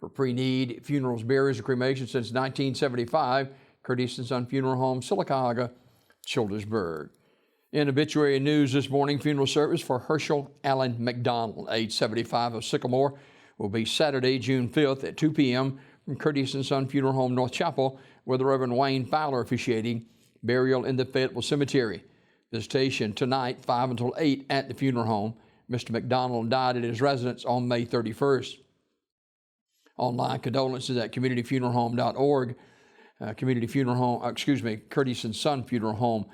For pre-need funerals, burials, and cremation since 1975, Curtis & Son Funeral Home, Sylacauga, Childersburg. In obituary news this morning, funeral service for Herschel Allen McDonald, age 75, of Sycamore, will be Saturday, June 5th at 2 p.m. from Curtis & Son Funeral Home, North Chapel, with the Reverend Wayne Fowler officiating. Burial in the Fayetteville Cemetery. Visitation tonight, 5 until 8 at the funeral home. Mr. McDonald died at his residence on May 31st. Online condolences at communityfuneralhome.org. Curtis & Son Funeral Home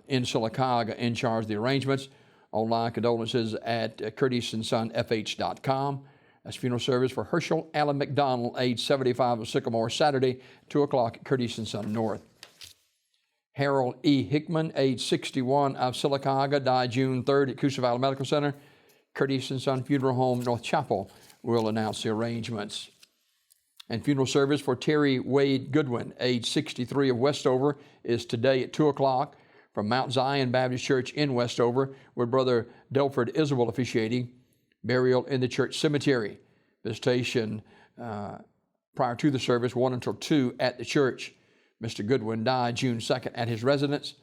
in Sylacauga in charge of the arrangements. Online condolences at curtisonfh.com. That's funeral service for Herschel Allen McDonald, age 75, of Sycamore, Saturday, 2 o'clock at Curtis & Son North. Harold E. Hickman, age 61, of Sylacauga, died June 3rd at Coosa Valley Medical Center. Curtis & Son Funeral Home, North Chapel, will announce the arrangements. And funeral service for Terry Wade Goodwin, age 63, of Westover, is today at 2 o'clock from Mount Zion Baptist Church in Westover, with Brother Delford Isabel officiating. Burial in the church cemetery. Visitation prior to the service, 1 until 2 at the church. Mr. Goodwin died June 2nd at his residence.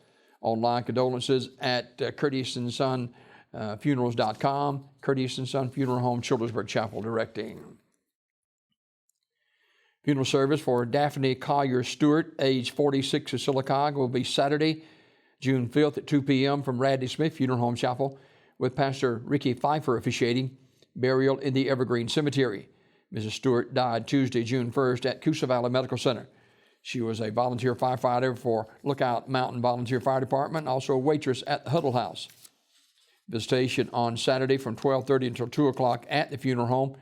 Online condolences at curtisonfunerals.com. Curtis & Son Funeral Home, Childersburg Chapel, directing. Funeral service for Daphne Collier Stewart, age 46, of Sylacauga, will be Saturday, June 5th at 2 p.m. from Radley Smith Funeral Home Chapel, with Pastor Ricky Pfeiffer officiating. Burial in the Evergreen Cemetery. Mrs. Stewart died Tuesday, June 1st at Coosa Valley Medical Center. She was a volunteer firefighter for Lookout Mountain Volunteer Fire Department, also a waitress at the Huddle House. Visitation on Saturday from 12:30 until 2 o'clock at the funeral home.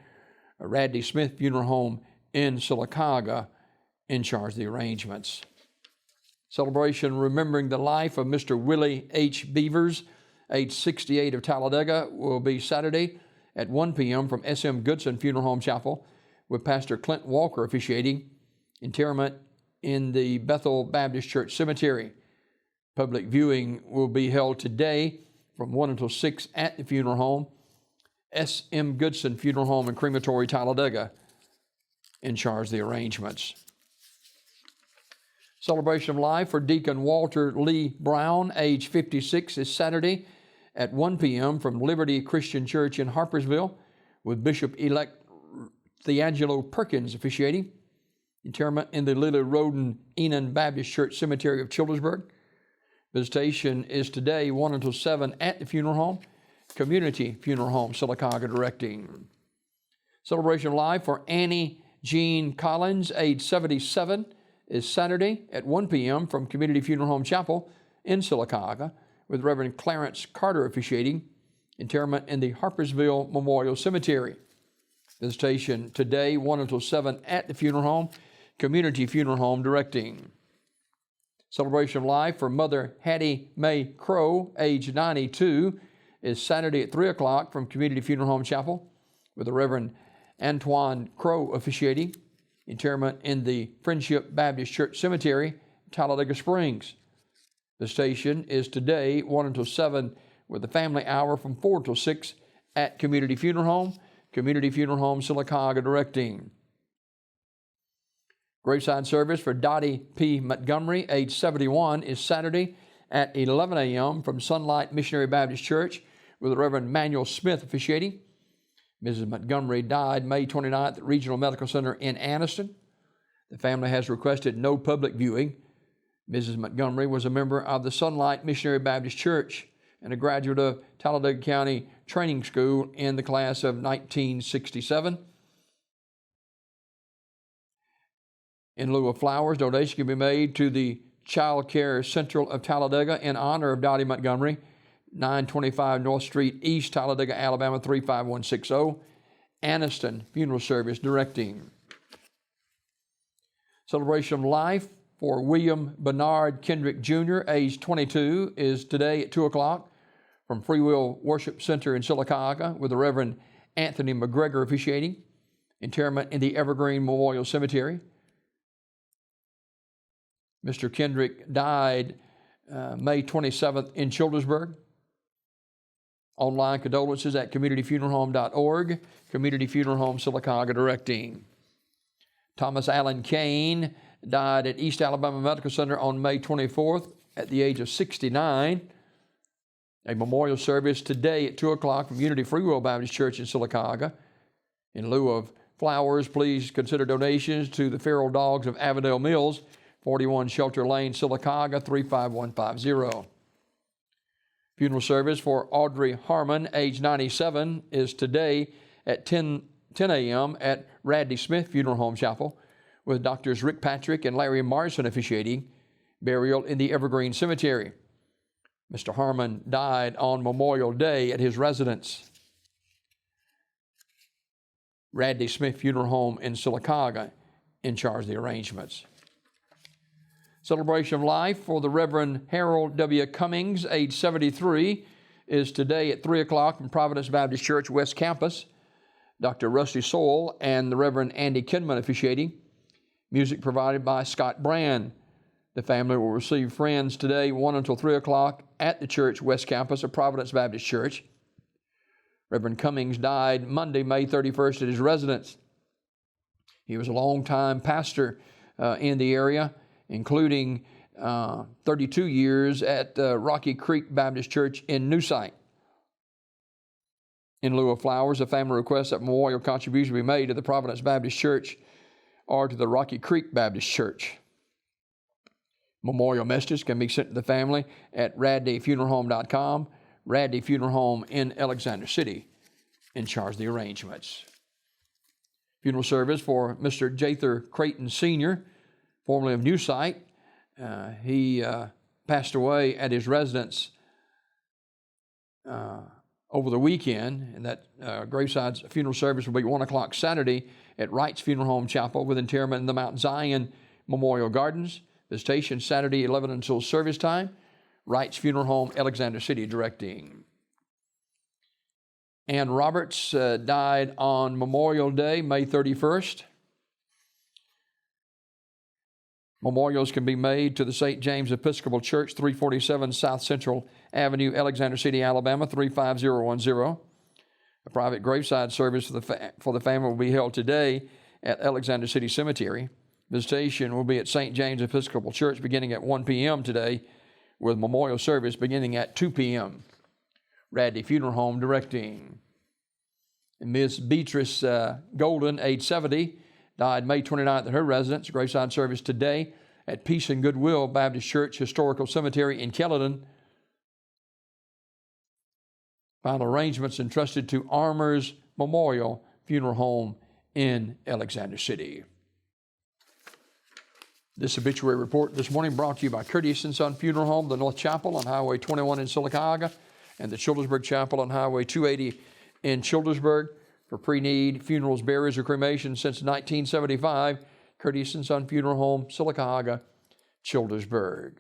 Radley Smith Funeral Home in Sylacauga in charge of the arrangements. Celebration remembering the life of Mr. Willie H. Beavers, age 68, of Talladega, will be Saturday at 1 p.m. from S.M. Goodson Funeral Home Chapel, with Pastor Clint Walker officiating. Interment in the Bethel Baptist Church Cemetery. Public viewing will be held today from 1 until 6 at the funeral home. S.M. Goodson Funeral Home and Crematory, Talladega, in charge of the arrangements. Celebration of life for Deacon Walter Lee Brown, age 56, is Saturday at 1 p.m. from Liberty Christian Church in Harpersville, with Bishop-elect Theangelo Perkins officiating. Interment in the Lily Roden Enon Baptist Church Cemetery of Childersburg. Visitation is today, 1 until 7 at the funeral home. Community Funeral Home, Sylacauga, directing. Celebration of life for Annie Jean Collins, age 77, is Saturday at 1 p.m. from Community Funeral Home Chapel in Sylacauga, with Reverend Clarence Carter officiating. Interment in the Harpersville Memorial Cemetery. Visitation today, 1 until 7 at the funeral home. Community Funeral Home, directing. Celebration of life for Mother Hattie Mae Crow, age 92, is Saturday at 3 o'clock from Community Funeral Home Chapel, with the Reverend Antoine Crow officiating. Interment in the Friendship Baptist Church Cemetery, Talladega Springs. The station is today, 1 until 7, with the family hour from 4 till 6 at Community Funeral Home. Community Funeral Home, Sylacauga, directing. Graveside service for Dottie P. Montgomery, age 71, is Saturday at 11 a.m. from Sunlight Missionary Baptist Church, with the Reverend Manuel Smith officiating. Mrs. Montgomery died May 29th at Regional Medical Center in Anniston. The family has requested no public viewing. Mrs. Montgomery was a member of the Sunlight Missionary Baptist Church and a graduate of Talladega County Training School in the class of 1967. In lieu of flowers, donation can be made to the Child Care Central of Talladega in honor of Dottie Montgomery, 925 North Street East, Talladega, Alabama, 35160. Anniston Funeral Service, directing. Celebration of life for William Bernard Kendrick Jr., age 22, is today at 2 o'clock from Free Will Worship Center in Sylacauga, with the Reverend Anthony McGregor officiating. Interment in the Evergreen Memorial Cemetery. Mr. Kendrick died May 27th in Childersburg. Online condolences at communityfuneralhome.org. Community Funeral Home, Sylacauga, directing. Thomas Allen Kane died at East Alabama Medical Center on May 24th at the age of 69. A memorial service today at 2 o'clock from Unity Free Will Baptist Church in Sylacauga. In lieu of flowers, please consider donations to the Feral Dogs of Avondale Mills, 41 Shelter Lane, Sylacauga, 35150. Funeral service for Audrey Harmon, age 97, is today at 10 a.m. at Radley Smith Funeral Home Chapel, with Doctors Rick Patrick and Larry Morrison officiating. Burial in the Evergreen Cemetery. Mr. Harmon died on Memorial Day at his residence, Radley Smith Funeral Home in Sylacauga, in charge of the arrangements. Celebration of life for the Reverend Harold W. Cummings, age 73, is today at 3 o'clock from Providence Baptist Church West Campus. Dr. Rusty Soule and the Reverend Andy Kinman officiating. Music provided by Scott Brand. The family will receive friends today 1 until 3 o'clock at the church West Campus of Providence Baptist Church. Reverend Cummings died Monday, May 31st at his residence. He was a long-time pastor in the area, including 32 years at Rocky Creek Baptist Church in New Site. In lieu of flowers, the family requests that memorial contribution be made to the Providence Baptist Church or to the Rocky Creek Baptist Church. Memorial messages can be sent to the family at radleyfuneralhome.com, Radley Funeral Home in Alexander City, in charge of the arrangements. Funeral service for Mr. Jather Creighton Sr., formerly of New Site. He passed away at his residence over the weekend, and that graveside's funeral service will be 1 o'clock Saturday at Wright's Funeral Home Chapel with interment in the Mount Zion Memorial Gardens. Visitation Saturday 11 until service time. Wright's Funeral Home, Alexander City, directing. Ann Roberts died on Memorial Day, May 31st. Memorials can be made to the St. James Episcopal Church, 347 South Central Avenue, Alexander City, Alabama, 35010. A private graveside service for the family will be held today at Alexander City Cemetery. Visitation will be at St. James Episcopal Church beginning at 1 p.m. today, with memorial service beginning at 2 p.m. Radley Funeral Home directing. And Ms. Beatrice Golden, age 70, died May 29th at her residence. Graveside service today at Peace and Goodwill Baptist Church Historical Cemetery in Kelladon. Final arrangements entrusted to Armours Memorial Funeral Home in Alexander City. This obituary report this morning brought to you by Curtis & Son Funeral Home, the North Chapel on Highway 21 in Sylacauga, and the Childersburg Chapel on Highway 280 in Childersburg. For pre-need funerals, burials, or cremation since 1975, Curtis & Son Funeral Home, Sylacauga, Childersburg.